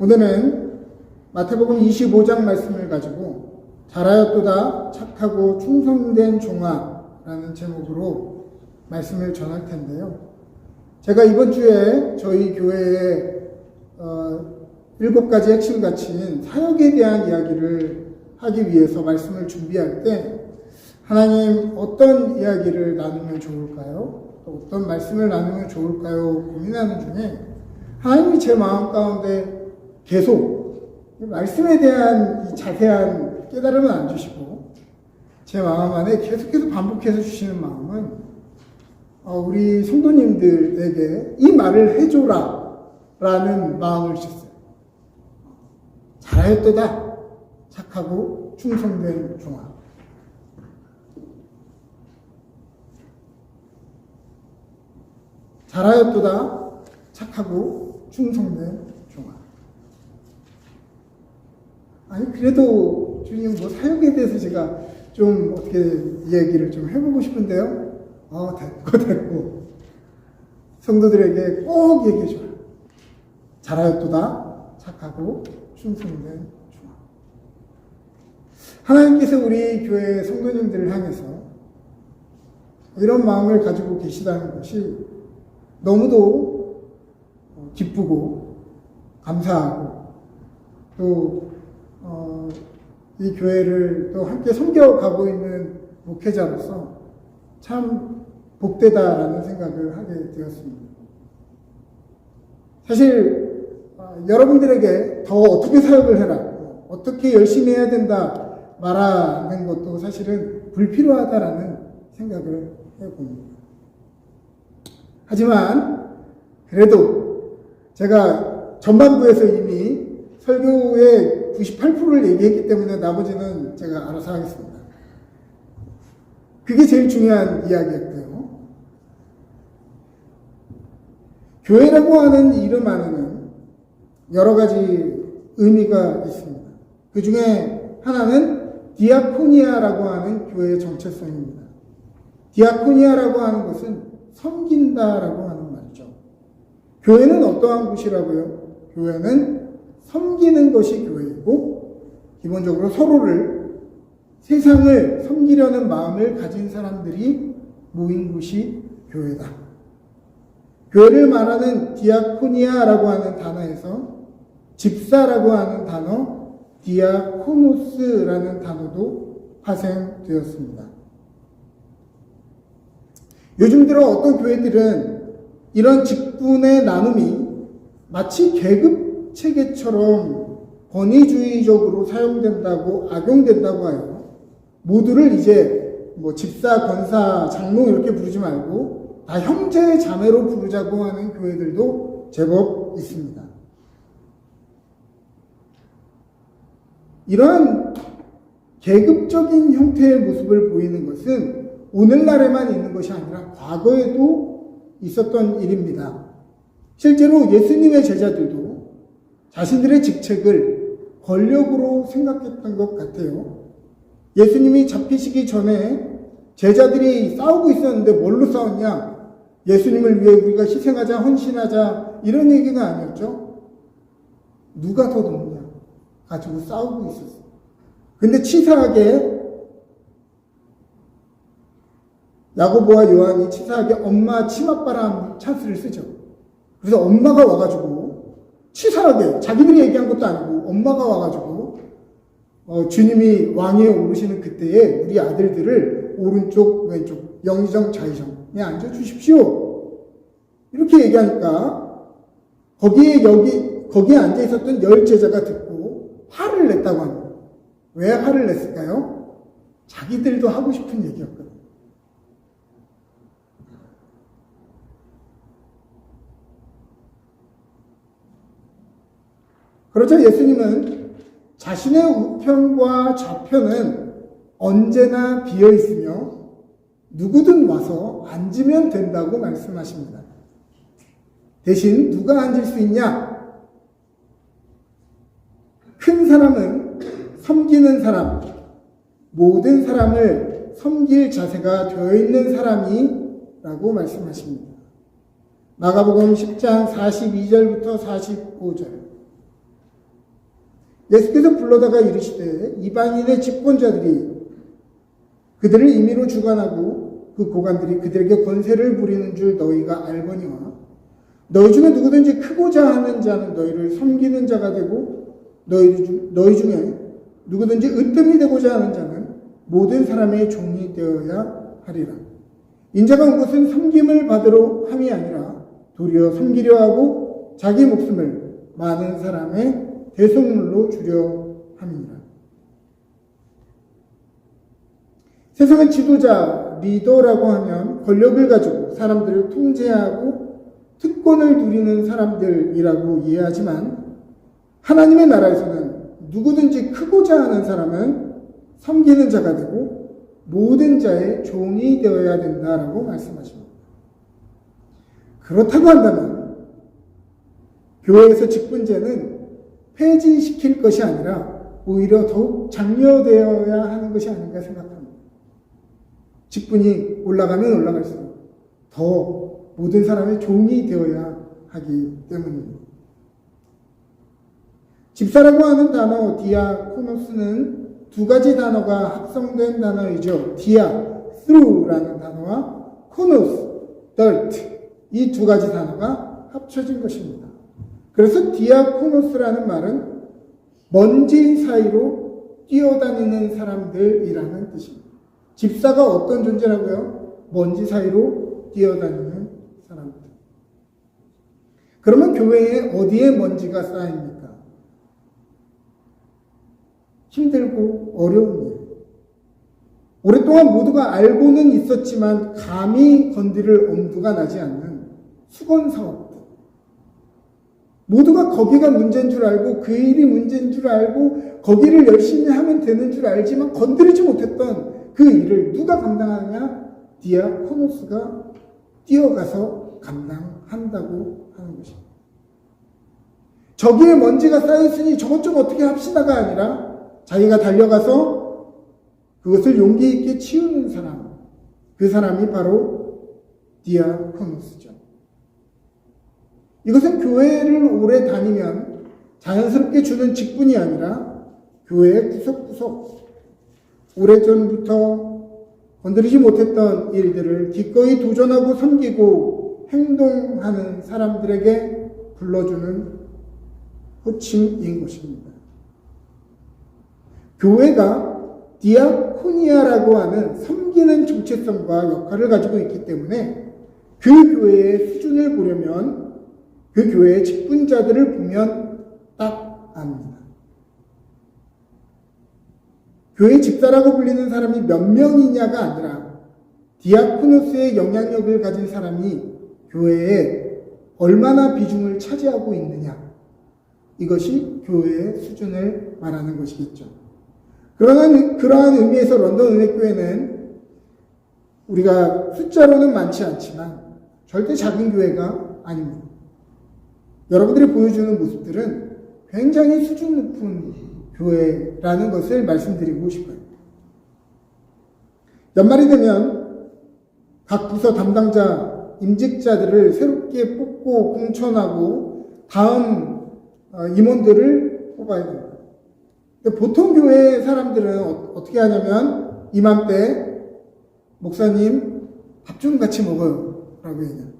오늘은 마태복음 25장 말씀을 가지고 잘하였도다 착하고 충성된 종아라는 제목으로 말씀을 전할 텐데요. 제가 이번 주에 저희 교회에 7가지 핵심 가치인 사역에 대한 이야기를 하기 위해서 말씀을 준비할 때 하나님 어떤 이야기를 나누면 좋을까요? 또 어떤 말씀을 나누면 좋을까요? 고민하는 중에 하나님이 제 마음 가운데 계속 말씀에 대한 이 자세한 깨달음은 안 주시고 제 마음 안에 계속해서 반복해서 주시는 마음은 우리 성도님들에게 이 말을 해줘라 라는 마음을 주셨어요. 잘하였도다 착하고 충성된 종아. 잘하였도다 착하고 충성된 종아. 아니 그래도 주님 사역에 대해서 제가 좀 어떻게 얘기를 좀 해보고 싶은데요. 됐고 성도들에게 꼭 얘기해줘요. 잘하였도다 착하고 충성된 종아. 하나님께서 우리 교회 성도님들을 향해서 이런 마음을 가지고 계시다는 것이 너무도 기쁘고 감사하고 또 이 교회를 또 함께 섬겨가고 있는 목회자로서 참 복되다라는 생각을 하게 되었습니다. 사실 여러분들에게 더 어떻게 사역을 해라, 어떻게 열심히 해야 된다 말하는 것도 사실은 불필요하다라는 생각을 해봅니다. 하지만 그래도 제가 전반부에서 이미 설교의 98%를 얘기했기 때문에 나머지는 제가 알아서 하겠습니다. 그게 제일 중요한 이야기였고요. 교회라고 하는 이름 안에는 여러 가지 의미가 있습니다. 그 중에 하나는 디아코니아라고 하는 교회의 정체성입니다. 디아코니아라고 하는 것은 섬긴다라고 하는 말이죠. 교회는 어떠한 곳이라고요? 교회는 섬기는 것이 교회이고 기본적으로 서로를 세상을 섬기려는 마음을 가진 사람들이 모인 곳이 교회다. 교회를 말하는 디아코니아라고 하는 단어에서 집사라고 하는 단어 디아코노스라는 단어도 파생되었습니다. 요즘 들어 어떤 교회들은 이런 직분의 나눔이 마치 계급 체계처럼 권위주의적으로 사용된다고 악용된다고 하여 모두를 이제 집사, 권사, 장로 이렇게 부르지 말고 다 형제, 자매로 부르자고 하는 교회들도 제법 있습니다. 이러한 계급적인 형태의 모습을 보이는 것은 오늘날에만 있는 것이 아니라 과거에도 있었던 일입니다. 실제로 예수님의 제자들도 자신들의 직책을 권력으로 생각했던 것 같아요. 예수님이 잡히시기 전에 제자들이 싸우고 있었는데 뭘로 싸웠냐? 예수님을 위해 우리가 희생하자, 헌신하자 이런 얘기가 아니었죠. 누가 더 높냐 가지고 싸우고 있었어요. 근데 치사하게 야고보와 요한이 치사하게 엄마 치맛바람 찬스를 쓰죠. 그래서 엄마가 와가지고 치사하게 자기들이 얘기한 것도 아니고 엄마가 와가지고 주님이 왕위에 오르시는 그때에 우리 아들들을 오른쪽 왼쪽 영의정 좌의정에 앉아주십시오 이렇게 얘기하니까 거기에 앉아 있었던 10제자가 듣고 화를 냈다고 합니다. 왜 화를 냈을까요? 자기들도 하고 싶은 얘기였거든요. 그렇죠. 예수님은 자신의 우편과 좌편은 언제나 비어 있으며 누구든 와서 앉으면 된다고 말씀하십니다. 대신 누가 앉을 수 있냐? 큰 사람은 섬기는 사람, 모든 사람을 섬길 자세가 되어 있는 사람이라고 말씀하십니다. 마가복음 10장 42절부터 45절. 예수께서 불러다가 이르시되 이방인의 집권자들이 그들을 임의로 주관하고 그 고관들이 그들에게 권세를 부리는 줄 너희가 알거니와 너희 중에 누구든지 크고자 하는 자는 너희를 섬기는 자가 되고 너희 중에 누구든지 으뜸이 되고자 하는 자는 모든 사람의 종이 되어야 하리라. 인자가 온 것은 섬김을 받으러 함이 아니라 도리어 섬기려 하고 자기 목숨을 많은 사람의 대속물로 주려 함이니라. 세상은 지도자, 리더라고 하면 권력을 가지고 사람들을 통제하고 특권을 누리는 사람들이라고 이해하지만 하나님의 나라에서는 누구든지 크고자 하는 사람은 섬기는 자가 되고 모든 자의 종이 되어야 된다라고 말씀하십니다. 그렇다고 한다면 교회에서 직분제는 폐지시킬 것이 아니라 오히려 더욱 장려되어야 하는 것이 아닌가 생각합니다. 직분이 올라가면 올라갈수록 더 모든 사람의 종이 되어야 하기 때문입니다. 집사라고 하는 단어 디아코노스는 두 가지 단어가 합성된 단어이죠. 디아, through라는 단어와 코노스, dirt 이 두 가지 단어가 합쳐진 것입니다. 그래서 디아코노스라는 말은 먼지 사이로 뛰어다니는 사람들이라는 뜻입니다. 집사가 어떤 존재라고요? 먼지 사이로 뛰어다니는 사람들. 그러면 교회에 어디에 먼지가 쌓입니까? 힘들고 어려운 일. 오랫동안 모두가 알고는 있었지만 감히 건드릴 엄두가 나지 않는 수건사업들. 모두가 거기가 문제인 줄 알고 그 일이 문제인 줄 알고 거기를 열심히 하면 되는 줄 알지만 건드리지 못했던 그 일을 누가 감당하느냐? 디아코노스가 뛰어가서 감당한다고 하는 것입니다. 저기에 먼지가 쌓였으니 저것 좀 어떻게 합시다가 아니라 자기가 달려가서 그것을 용기 있게 치우는 사람, 그 사람이 바로 디아코노스죠. 이것은 교회를 오래 다니면 자연스럽게 주는 직분이 아니라 교회의 구석구석 오래전부터 건드리지 못했던 일들을 기꺼이 도전하고 섬기고 행동하는 사람들에게 불러주는 호칭인 것입니다. 교회가 디아코니아라고 하는 섬기는 정체성과 역할을 가지고 있기 때문에 그 교회의 수준을 보려면 그 교회의 직분자들을 보면 딱 압니다. 교회 집사라고 불리는 사람이 몇 명이냐가 아니라 디아코노스의 영향력을 가진 사람이 교회에 얼마나 비중을 차지하고 있느냐, 이것이 교회의 수준을 말하는 것이겠죠. 그러한 의미에서 런던 은혜교회는 우리가 숫자로는 많지 않지만 절대 작은 교회가 아닙니다. 여러분들이 보여주는 모습들은 굉장히 수준 높은 교회라는 것을 말씀드리고 싶어요. 연말이 되면 각 부서 담당자, 임직자들을 새롭게 뽑고 공천하고 다음 임원들을 뽑아야 됩니다. 근데 보통 교회 사람들은 어떻게 하냐면 이맘때 목사님 밥 좀 같이 먹어요 라고 얘기해요.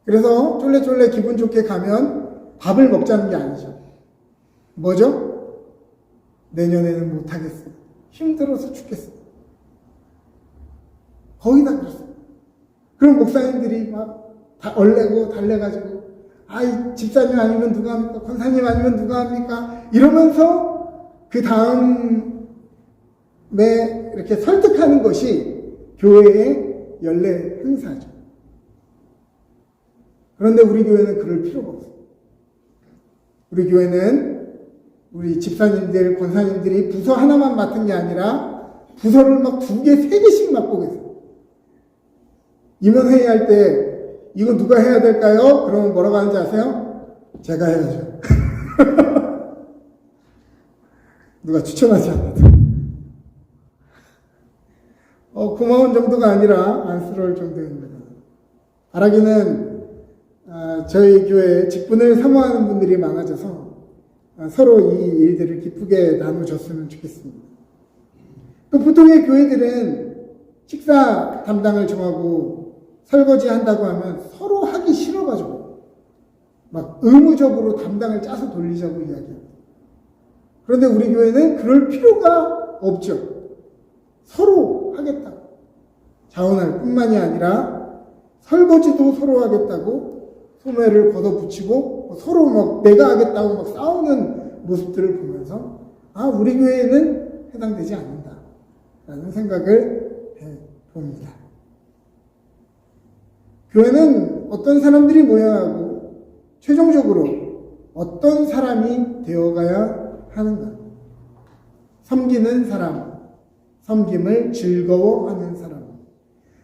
그래서 쫄래쫄래 기분 좋게 가면 밥을 먹자는 게 아니죠. 뭐죠? 내년에는 못하겠어요. 힘들어서 죽겠어요. 거의 다 그렇습니다. 그럼 목사님들이 막 다 얼레고 달래가지고 아이 집사님 아니면 누가 합니까? 권사님 아니면 누가 합니까? 이러면서 그 다음에 이렇게 설득하는 것이 교회의 연례 행사죠. 그런데 우리 교회는 그럴 필요가 없어요. 우리 교회는 우리 집사님들, 권사님들이 부서 하나만 맡은 게 아니라 부서를 막 2개, 3개씩 맡고 계세요. 임원회의 할 때 이거 누가 해야 될까요? 그러면 뭐라고 하는지 아세요? 제가 해야죠. 누가 추천하지 않아도. 고마운 정도가 아니라 안쓰러울 정도입니다. 바라기는 저희 교회에 직분을 사모하는 분들이 많아져서 서로 이 일들을 기쁘게 나눠줬으면 좋겠습니다. 또 보통의 교회들은 식사 담당을 정하고 설거지 한다고 하면 서로 하기 싫어가지고 막 의무적으로 담당을 짜서 돌리자고 이야기합니다. 그런데 우리 교회는 그럴 필요가 없죠. 서로 하겠다. 자원할 뿐만이 아니라 설거지도 서로 하겠다고 소매를 걷어붙이고 서로 막 내가 하겠다고 막 싸우는 모습들을 보면서 우리 교회는 해당되지 않는다 라는 생각을 해봅니다. 교회는 어떤 사람들이 모여야 하고 최종적으로 어떤 사람이 되어가야 하는가? 섬기는 사람, 섬김을 즐거워하는 사람,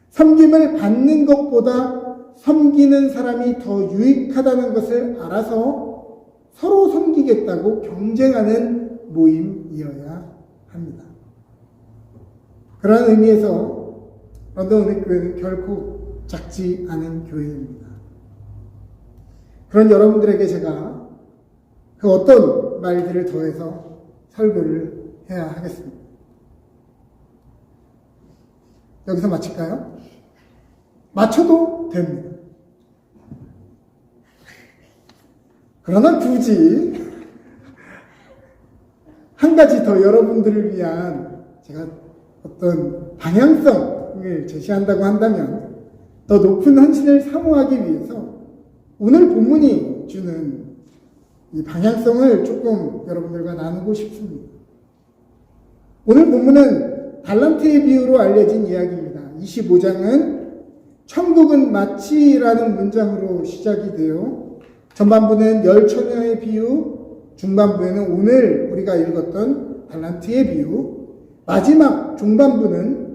섬김을 받는 것보다 섬기는 사람이 더 유익하다는 것을 알아서 서로 섬기겠다고 경쟁하는 모임이어야 합니다. 그런 의미에서 런던 은혜교회는 결코 작지 않은 교회입니다. 그런 여러분들에게 제가 그 어떤 말들을 더해서 설교를 해야 하겠습니다. 여기서 마칠까요? 맞춰도 됩니다. 그러나 굳이 한 가지 더 여러분들을 위한 제가 어떤 방향성을 제시한다고 한다면 더 높은 헌신을 사모하기 위해서 오늘 본문이 주는 이 방향성을 조금 여러분들과 나누고 싶습니다. 오늘 본문은 달란트의 비유로 알려진 이야기입니다. 25장은 천국은 마치라는 문장으로 시작이 돼요. 전반부는 열 처녀의 비유, 중반부에는 오늘 우리가 읽었던 달란트의 비유, 마지막 중반부는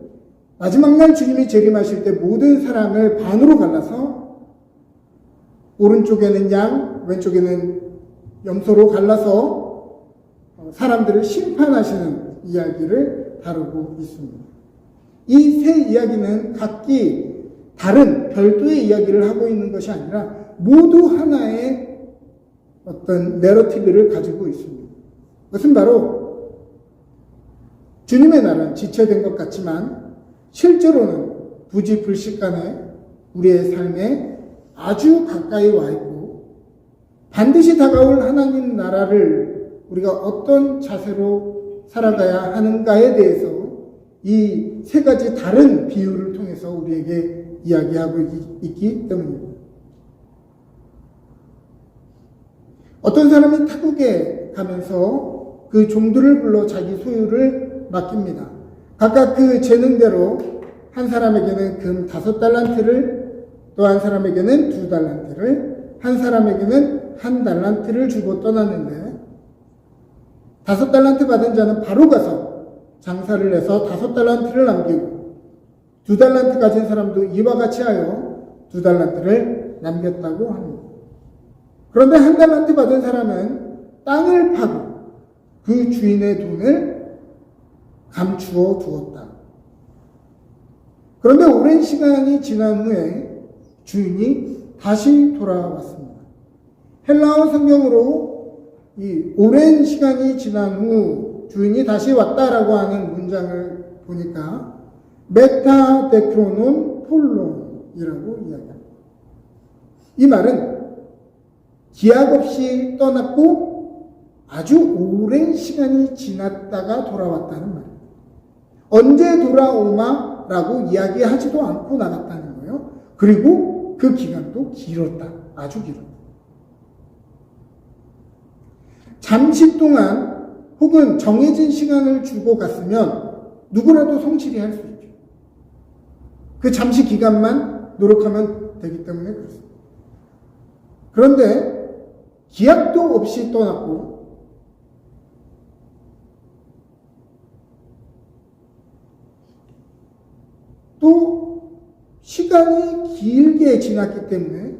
마지막 날 주님이 재림하실 때 모든 사람을 반으로 갈라서 오른쪽에는 양, 왼쪽에는 염소로 갈라서 사람들을 심판하시는 이야기를 다루고 있습니다. 이 세 이야기는 각기 다른 별도의 이야기를 하고 있는 것이 아니라 모두 하나의 어떤 내러티브를 가지고 있습니다. 그것은 바로 주님의 날은 지체된 것 같지만 실제로는 부지불식간에 우리의 삶에 아주 가까이 와 있고 반드시 다가올 하나님 나라를 우리가 어떤 자세로 살아가야 하는가에 대해서 이 세 가지 다른 비유를 통해서 우리에게 이야기하고 있기 때문입니다. 어떤 사람이 타국에 가면서 그 종들을 불러 자기 소유를 맡깁니다. 각각 그 재능대로 한 사람에게는 금 5달란트를, 또 한 사람에게는 2달란트를, 한 사람에게는 1달란트를 주고 떠났는데 5달란트 받은 자는 바로 가서 장사를 해서 5달란트를 남기고 2달란트 가진 사람도 이와 같이 하여 2달란트를 남겼다고 합니다. 그런데 1달란트 받은 사람은 땅을 파고 그 주인의 돈을 감추어 두었다. 그런데 오랜 시간이 지난 후에 주인이 다시 돌아왔습니다. 헬라어 성경으로 이 오랜 시간이 지난 후 주인이 다시 왔다라고 하는 문장을 보니까 메타데크로논 폴론이라고 이야기합니다. 이 말은 기약 없이 떠났고 아주 오랜 시간이 지났다가 돌아왔다는 말입니다. 언제 돌아오마라고 이야기하지도 않고 나갔다는 거예요. 그리고 그 기간도 길었다. 아주 길었다. 잠시 동안 혹은 정해진 시간을 주고 갔으면 누구라도 성실히 할 수 있죠. 그 잠시 기간만 노력하면 되기 때문에 그렇습니다. 그런데 기약도 없이 떠났고 또 시간이 길게 지났기 때문에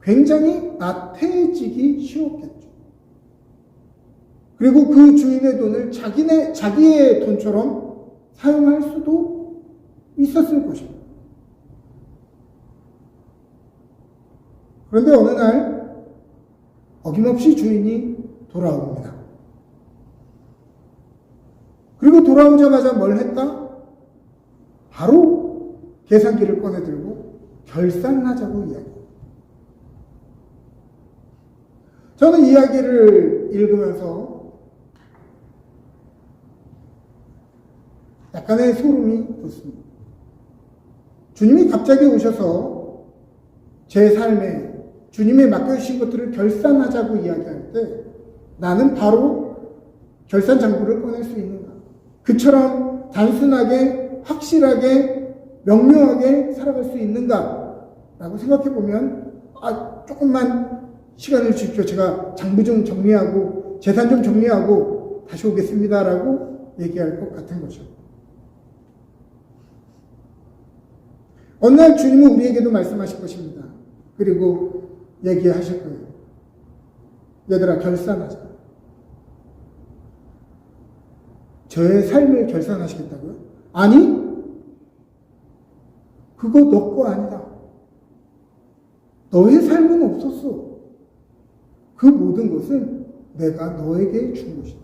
굉장히 나태해지기 쉬웠겠죠. 그리고 그 주인의 돈을 자기의 돈처럼 사용할 수도 있었을 것입니다. 그런데 어느 날 어김없이 주인이 돌아옵니다. 그리고 돌아오자마자 뭘 했다? 바로 계산기를 꺼내들고 결산하자고 이야기합니다. 저는 이야기를 읽으면서 약간의 소름이 돋습니다. 주님이 갑자기 오셔서 제 삶에 주님이 맡겨주신 것들을 결산하자고 이야기할 때 나는 바로 결산 장부를 꺼낼 수 있는가? 그처럼 단순하게 확실하게 명료하게 살아갈 수 있는가? 라고 생각해 보면 조금만 시간을 주십시오. 제가 장부 좀 정리하고 재산 좀 정리하고 다시 오겠습니다. 라고 얘기할 것 같은 거죠. 어느 날 주님은 우리에게도 말씀하실 것입니다. 그리고 얘기하실 거예요. 얘들아, 결산하자. 저의 삶을 결산하시겠다고요? 아니, 그거 너 거 아니다. 너의 삶은 없었어. 그 모든 것은 내가 너에게 준 것이다.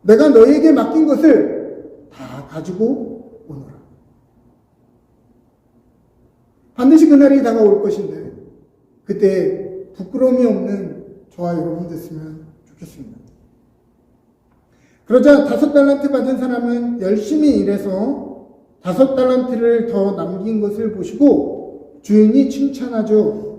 내가 너에게 맡긴 것을 다 가지고 오너라. 반드시 그날이 다가올 것인데 그때 부끄러움이 없는 저와 여러분 됐으면 좋겠습니다. 그러자 5달란트 받은 사람은 열심히 일해서 5달란트를 더 남긴 것을 보시고 주인이 칭찬하죠.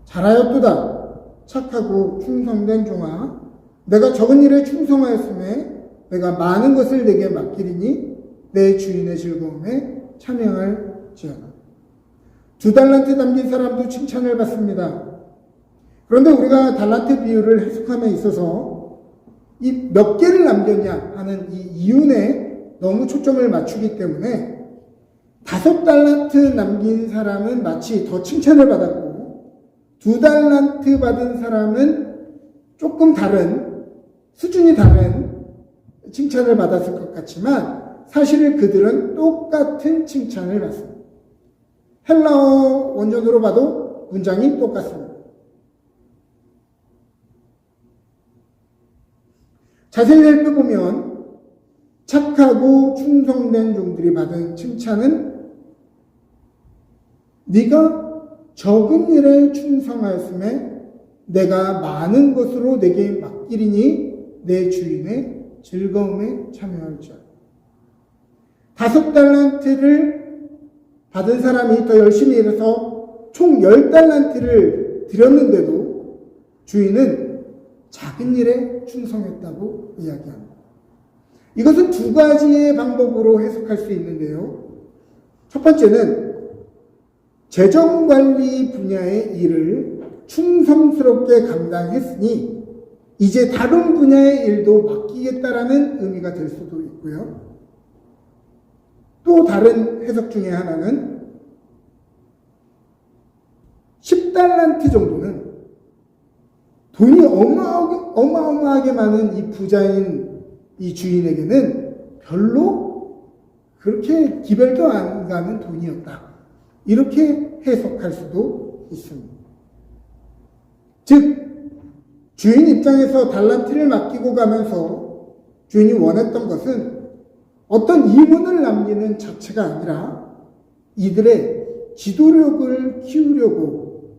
잘하였도다. 착하고 충성된 종아. 내가 적은 일에 충성하였음에 내가 많은 것을 내게 맡기리니 내 주인의 즐거움에 참여할지어다. 2달란트 남긴 사람도 칭찬을 받습니다. 그런데 우리가 달란트 비율을 해석함에 있어서 이 몇 개를 남겼냐 하는 이 이윤에 너무 초점을 맞추기 때문에 5달란트 남긴 사람은 마치 더 칭찬을 받았고 2달란트 받은 사람은 조금 다른 수준이 다른 칭찬을 받았을 것 같지만 사실 그들은 똑같은 칭찬을 받습니다. 헬라어 원전으로 봐도 문장이 똑같습니다. 자세히 살펴보면 착하고 충성된 종들이 받은 칭찬은 네가 적은 일에 충성하였음에 내가 많은 것으로 내게 맡기리니 내 주인의 즐거움에 참여할지어다. 5달란트를 받은 사람이 더 열심히 일해서 총 10달란트를 드렸는데도 주인은 작은 일에 충성했다고 이야기합니다. 이것은 2가지의 방법으로 해석할 수 있는데요. 첫 번째는 재정관리 분야의 일을 충성스럽게 감당했으니 이제 다른 분야의 일도 맡기겠다라는 의미가 될 수도 있고요. 또 다른 해석 중에 하나는 10달란트 정도는 돈이 어마어마하게 많은 이 부자인 이 주인에게는 별로 그렇게 기별도 안 가는 돈이었다. 이렇게 해석할 수도 있습니다. 즉, 주인 입장에서 달란트를 맡기고 가면서 주인이 원했던 것은 어떤 이문을 남기는 자체가 아니라 이들의 지도력을 키우려고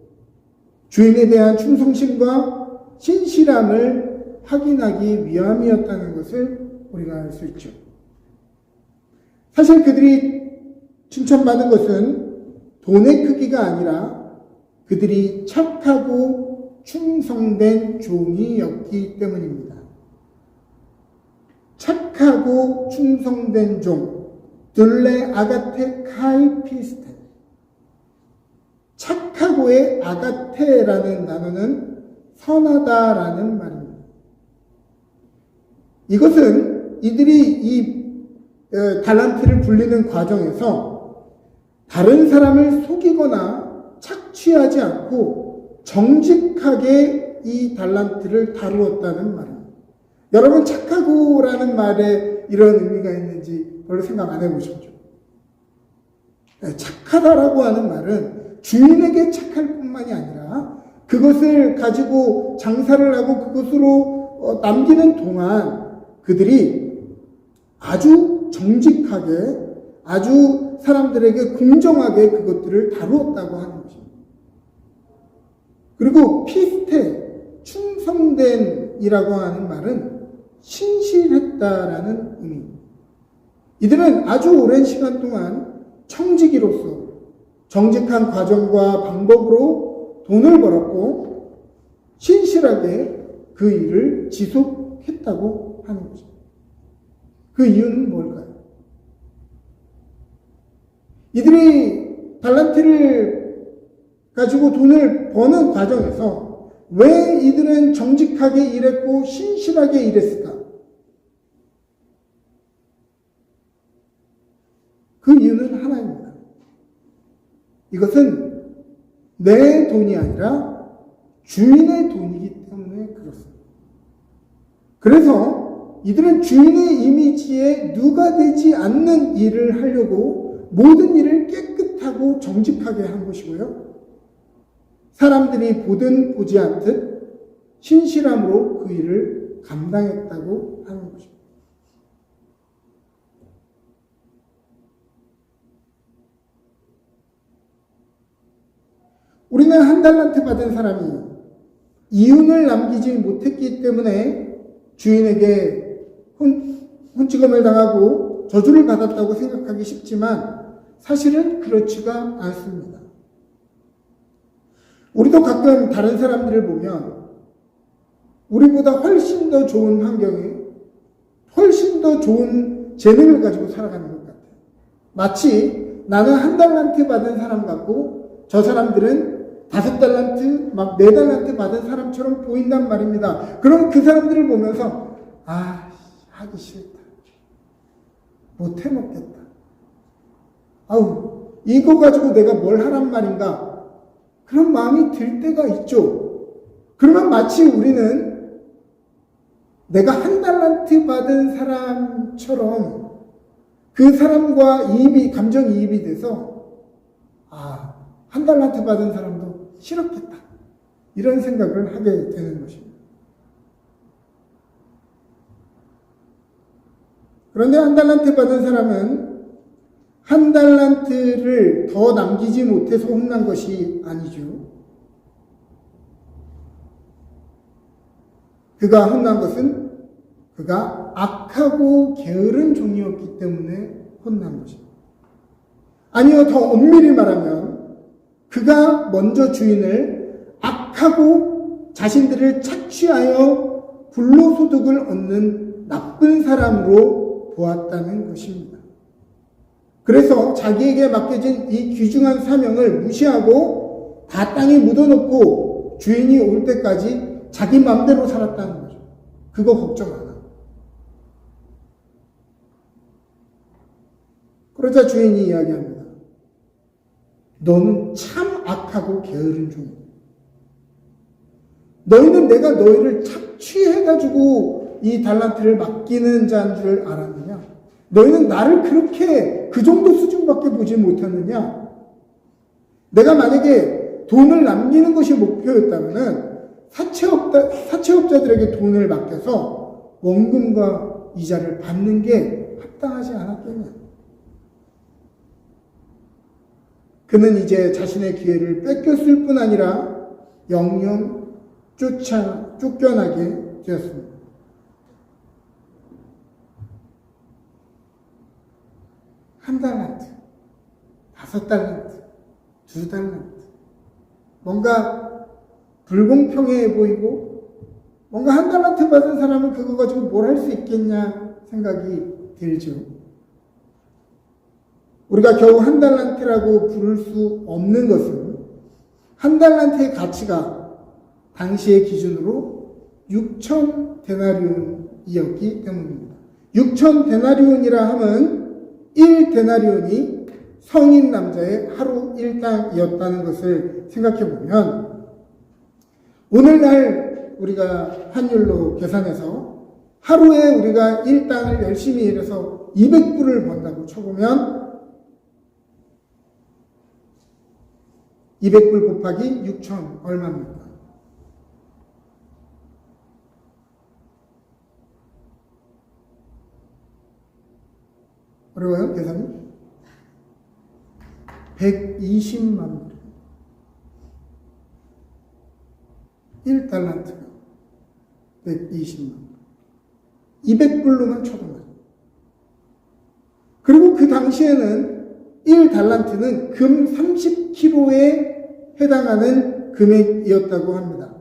주인에 대한 충성심과 신실함을 확인하기 위함이었다는 것을 우리가 알 수 있죠. 사실 그들이 칭찬받은 것은 돈의 크기가 아니라 그들이 착하고 충성된 종이었기 때문입니다. 착하고 충성된 종, 둘레 아가테 카이피스테. 착하고의 아가테라는 단어는 선하다라는 말입니다. 이것은 이들이 이 달란트를 불리는 과정에서 다른 사람을 속이거나 착취하지 않고 정직하게 이 달란트를 다루었다는 말입니다. 여러분, 착하고라는 말에 이런 의미가 있는지 별로 생각 안 해보셨죠? 착하다라고 하는 말은 주인에게 착할 뿐만이 아니라 그것을 가지고 장사를 하고 그것으로 남기는 동안 그들이 아주 정직하게, 아주 사람들에게 공정하게 그것들을 다루었다고 하는 것입니다. 그리고 피스테, 충성된이라고 하는 말은 신실했다라는 의미입니다. 이들은 아주 오랜 시간 동안 청지기로서 정직한 과정과 방법으로 돈을 벌었고 신실하게 그 일을 지속했다고 하는 것입니다. 그 이유는 뭘까요? 이들이 달란트를 가지고 돈을 버는 과정에서 왜 이들은 정직하게 일했고 신실하게 일했을까? 그 이유는 하나입니다. 이것은 내 돈이 아니라 주인의 돈이기 때문에 그렇습니다. 그래서 이들은 주인의 이미지에 누가 되지 않는 일을 하려고 모든 일을 깨끗하고 정직하게 한 것이고요. 사람들이 보든 보지 않듯 신실함으로 그 일을 감당했다고 하는 것입니다. 우리는 한 달란트 받은 사람이 이윤을 남기지 못했기 때문에 주인에게 혼찌검을 당하고 저주를 받았다고 생각하기 쉽지만 사실은 그렇지가 않습니다. 우리도 가끔 다른 사람들을 보면 우리보다 훨씬 더 좋은 환경에 훨씬 더 좋은 재능을 가지고 살아가는 것 같아요. 마치 나는 한 달란트 받은 사람 같고 저 사람들은 5달란트, 막 4달란트 받은 사람처럼 보인단 말입니다. 그럼 그 사람들을 보면서 하기 싫다. 못 해먹겠다. 이거 가지고 내가 뭘 하란 말인가? 그런 마음이 들 때가 있죠. 그러면 마치 우리는 내가 한 달란트 받은 사람처럼 그 사람과 감정이입이 돼서 한 달란트 받은 사람도 싫었겠다. 이런 생각을 하게 되는 것입니다. 그런데 한 달란트 받은 사람은 한 달란트를 더 남기지 못해서 혼난 것이 아니죠. 그가 혼난 것은 그가 악하고 게으른 종이었기 때문에 혼난 것입니다. 아니요, 더 엄밀히 말하면 그가 먼저 주인을 악하고 자신들을 착취하여 불로소득을 얻는 나쁜 사람으로 보았다는 것입니다. 그래서 자기에게 맡겨진 이 귀중한 사명을 무시하고 다 땅에 묻어놓고 주인이 올 때까지 자기 마음대로 살았다는 거죠. 그거 걱정 안 하고. 그러자 주인이 이야기합니다. 너는 참 악하고 게으른 종이야. 너희는 내가 너희를 착취해가지고 이 달란트를 맡기는 자인 줄 알았느냐? 너희는 나를 그렇게 그 정도 수준밖에 보지 못했느냐? 내가 만약에 돈을 남기는 것이 목표였다면 사채업자들에게 돈을 맡겨서 원금과 이자를 받는 게 합당하지 않았겠냐? 그는 이제 자신의 기회를 뺏겼을 뿐 아니라 영영 쫓겨나게 되었습니다. 한 달란트, 5달란트, 2달란트. 뭔가 불공평해 보이고, 뭔가 한 달란트 받은 사람은 그거 가지고 뭘 할 수 있겠냐 생각이 들죠. 우리가 겨우 한 달란트라고 부를 수 없는 것은 한 달란트의 가치가 당시의 기준으로 6천 데나리온이었기 때문입니다. 6천 데나리온이라 함은 1데나리온이 성인 남자의 하루 일당이었다는 것을 생각해보면 오늘날 우리가 환율로 계산해서 하루에 우리가 일당을 열심히 일해서 200불을 번다고 쳐보면 200불 곱하기 6천 얼마입니까? 어려워요, 계산이? 120만 불. 1달란트가 120만 불. 200불로만 쳐도 그리고 그 당시에는 1달란트는 금 30kg에 해당하는 금액이었다고 합니다.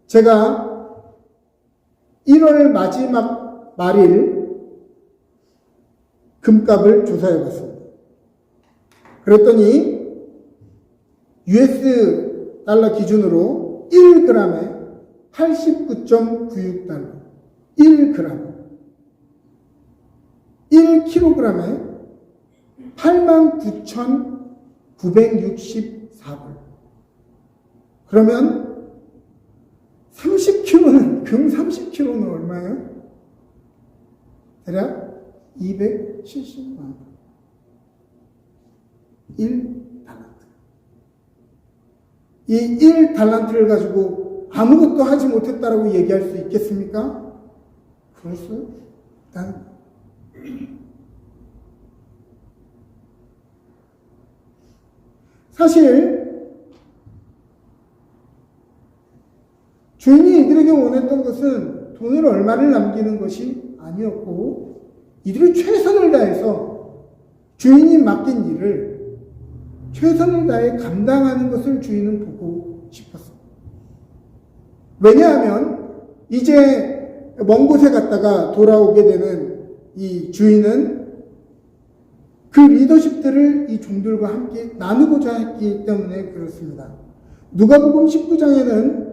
제가 1월 마지막 말일 금값을 조사해 봤습니다. 그랬더니 US 달러 기준으로 1g에 89.96달러, 1g, 1kg에 89,964불. 그러면 30kg는, 금 30kg는 얼마예요? 대략 270만 불. 1달란트. 이 1달란트를 가지고 아무것도 하지 못했다라고 얘기할 수 있겠습니까? 그럴 수 있다는 사실 주인이 이들에게 원했던 것은 돈을 얼마를 남기는 것이 아니었고 이들이 최선을 다해서 주인이 맡긴 일을 최선을 다해 감당하는 것을 주인은 보고 싶었습니다. 왜냐하면 이제 먼 곳에 갔다가 돌아오게 되는 이 주인은 그 리더십들을 이 종들과 함께 나누고자 했기 때문에 그렇습니다. 누가복음 19장에는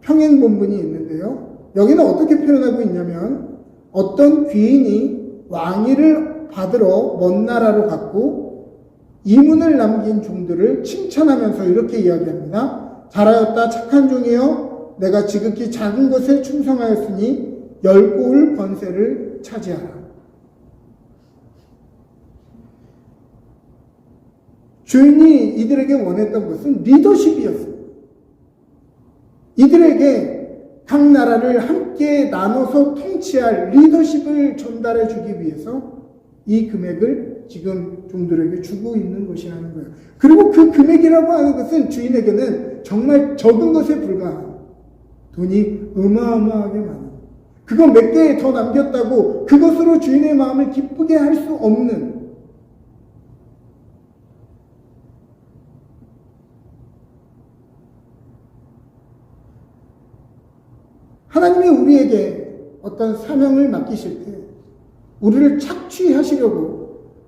평행본문이 있는데요. 여기는 어떻게 표현하고 있냐면 어떤 귀인이 왕위를 받으러 먼 나라로 갔고 이문을 남긴 종들을 칭찬하면서 이렇게 이야기합니다. 잘하였다 착한 종이여 내가 지극히 작은 것에 충성하였으니 열고울 권세를 차지하라. 주인이 이들에게 원했던 것은 리더십이었습니다. 이들에게 각 나라를 함께 나눠서 통치할 리더십을 전달해 주기 위해서 이 금액을 지금 종들에게 주고 있는 것이라는 거예요. 그리고 그 금액이라고 하는 것은 주인에게는 정말 적은 것에 불과한 돈이 어마어마하게 많아요. 그거 몇 개 더 남겼다고 그것으로 주인의 마음을 기쁘게 할 수 없는 하나님이 우리에게 어떤 사명을 맡기실 때 우리를 착취하시려고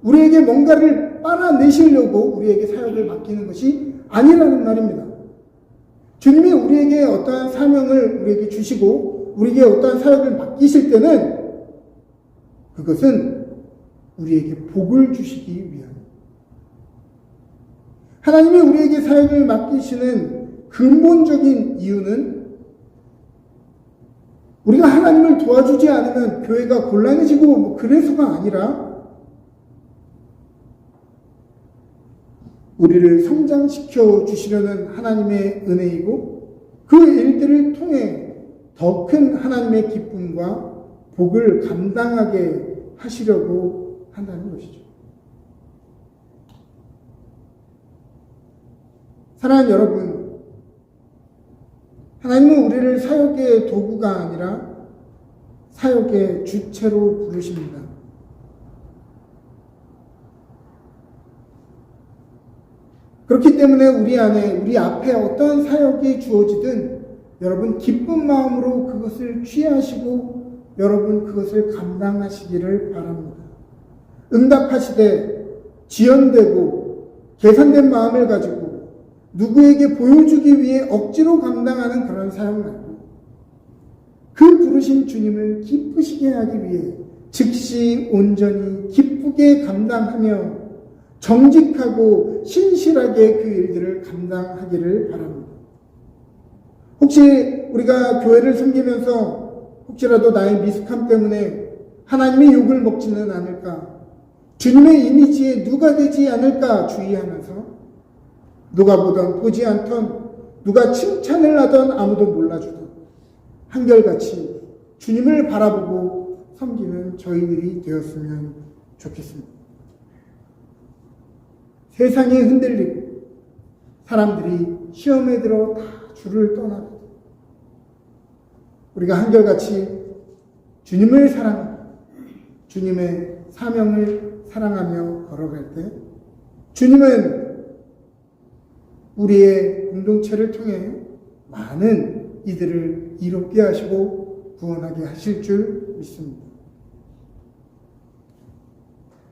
우리에게 뭔가를 빨아내시려고 우리에게 사역을 맡기는 것이 아니라는 말입니다. 주님이 우리에게 어떠한 사명을 우리에게 주시고 우리에게 어떠한 사역을 맡기실 때는 그것은 우리에게 복을 주시기 위함. 하나님이 우리에게 사역을 맡기시는 근본적인 이유는 우리가 하나님을 도와주지 않으면 교회가 곤란해지고 그래서가 아니라 우리를 성장시켜 주시려는 하나님의 은혜이고 그 일들을 통해 더 큰 하나님의 기쁨과 복을 감당하게 하시려고 한다는 것이죠. 사랑하는 여러분, 하나님은 우리를 사역의 도구가 아니라 사역의 주체로 부르십니다. 그렇기 때문에 우리 앞에 어떤 사역이 주어지든 여러분 기쁜 마음으로 그것을 취하시고 여러분 그것을 감당하시기를 바랍니다. 응답하시되 지연되고 계산된 마음을 가지고 누구에게 보여주기 위해 억지로 감당하는 그런 사역 말고 그 부르신 주님을 기쁘시게 하기 위해 즉시 온전히 기쁘게 감당하며 정직하고 신실하게 그 일들을 감당하기를 바랍니다. 혹시 우리가 교회를 섬기면서 혹시라도 나의 미숙함 때문에 하나님의 욕을 먹지는 않을까, 주님의 이미지에 누가 되지 않을까 주의하면서 누가 보던 보지 않던 누가 칭찬을 하던 아무도 몰라주던 한결같이 주님을 바라보고 섬기는 저희들이 되었으면 좋겠습니다. 세상이 흔들리고 사람들이 시험에 들어 다 주를 떠나고 우리가 한결같이 주님을 사랑하고 주님의 사명을 사랑하며 걸어갈 때 주님은 우리의 공동체를 통해 많은 이들을 이롭게 하시고 구원하게 하실 줄 믿습니다.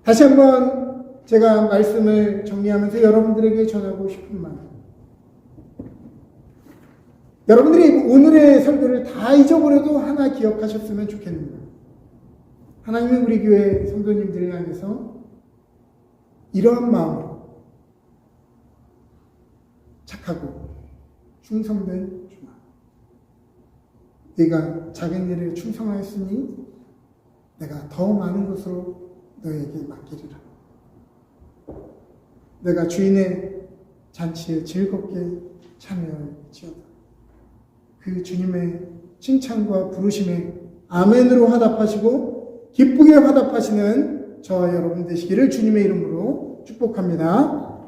다시 한번 제가 말씀을 정리하면서 여러분들에게 전하고 싶은 말. 여러분들이 오늘의 설교를 다 잊어버려도 하나 기억하셨으면 좋겠습니다. 하나님은 우리 교회 성도님들을 향해서 이러한 마음으로 착하고 충성된 종아, 네가 작은 일에 충성하였으니 내가 더 많은 것으로 너에게 맡기리라. 내가 주인의 잔치에 즐겁게 참여할지어다. 그 주님의 칭찬과 부르심에 아멘으로 화답하시고 기쁘게 화답하시는 저와 여러분 되시기를 주님의 이름으로 축복합니다.